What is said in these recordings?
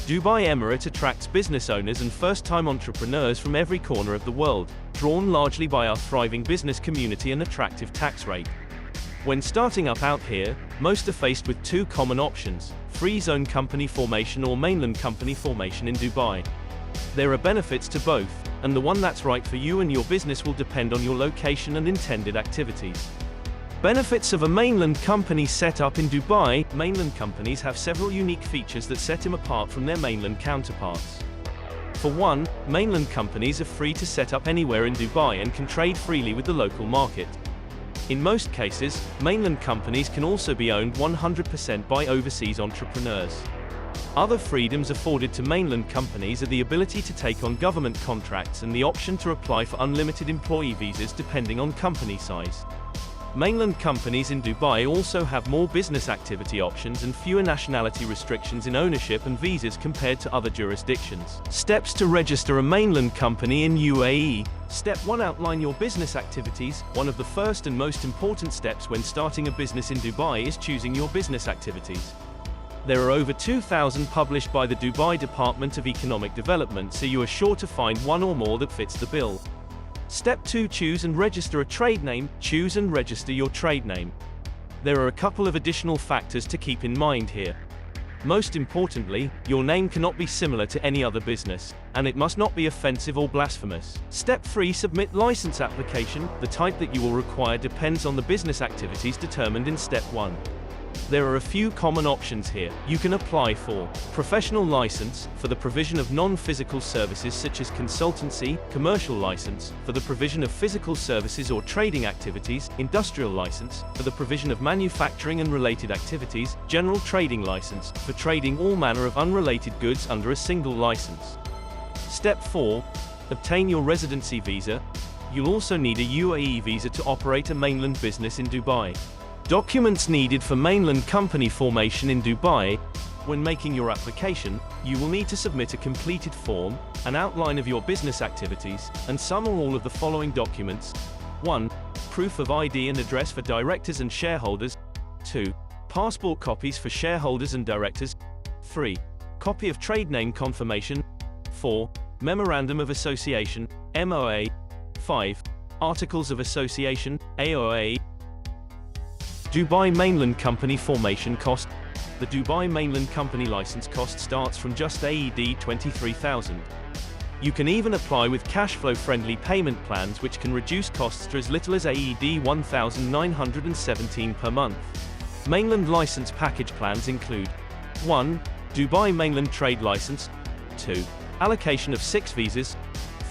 Dubai Emirate attracts business owners and first-time entrepreneurs from every corner of the world, drawn largely by our thriving business community and attractive tax rate. When starting up out here, most are faced with two common options: free zone company formation or mainland company formation in Dubai. There are benefits to both, and the one that's right for you and your business will depend on your location and intended activities. Benefits of a mainland company set up in Dubai. Mainland companies have several unique features that set them apart from their mainland counterparts. For one, mainland companies are free to set up anywhere in Dubai and can trade freely with the local market. In most cases, mainland companies can also be owned 100% by overseas entrepreneurs. Other freedoms afforded to mainland companies are the ability to take on government contracts and the option to apply for unlimited employee visas depending on company size. Mainland companies in Dubai also have more business activity options and fewer nationality restrictions in ownership and visas compared to other jurisdictions. Steps to register a mainland company in UAE. Step 1. Outline your business activities. One of the first and most important steps when starting a business in Dubai is choosing your business activities. There are over 2,000 published by the Dubai Department of Economic Development, so you are sure to find one or more that fits the bill. Step 2. Choose and register a trade name. Choose and register your trade name. There are a couple of additional factors to keep in mind here. Most importantly, your name cannot be similar to any other business, and it must not be offensive or blasphemous. Step 3. Submit license application. The type that you will require depends on the business activities determined in Step 1. There are a few common options here. You can apply for professional license, for the provision of non-physical services such as consultancy; commercial license, for the provision of physical services or trading activities; industrial license, for the provision of manufacturing and related activities; general trading license, for trading all manner of unrelated goods under a single license. Step 4. Obtain your residency visa. You'll also need a UAE visa to operate a mainland business in Dubai. Documents needed for mainland company formation in Dubai. When making your application, you will need to submit a completed form, an outline of your business activities, and some or all of the following documents. 1. Proof of ID and address for directors and shareholders. 2. Passport copies for shareholders and directors. 3. Copy of trade name confirmation. 4. Memorandum of Association, MOA. 5. Articles of Association, AOA. Dubai Mainland Company Formation Cost. The Dubai Mainland Company license cost starts from just AED 23,000. You can even apply with cash flow friendly payment plans which can reduce costs to as little as AED 1,917 per month. Mainland license package plans include 1. Dubai Mainland Trade License. 2. Allocation of 6 visas.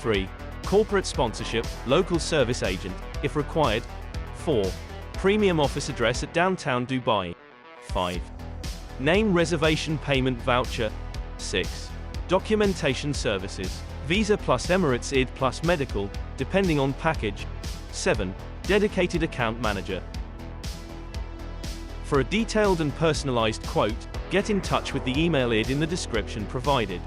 3. Corporate sponsorship, local service agent, if required. 4. Premium office address at downtown Dubai. 5. Name reservation payment voucher. 6. Documentation services. Visa plus Emirates ID plus medical, depending on package. 7. Dedicated account manager. For a detailed and personalized quote, get in touch with the email ID in the description provided.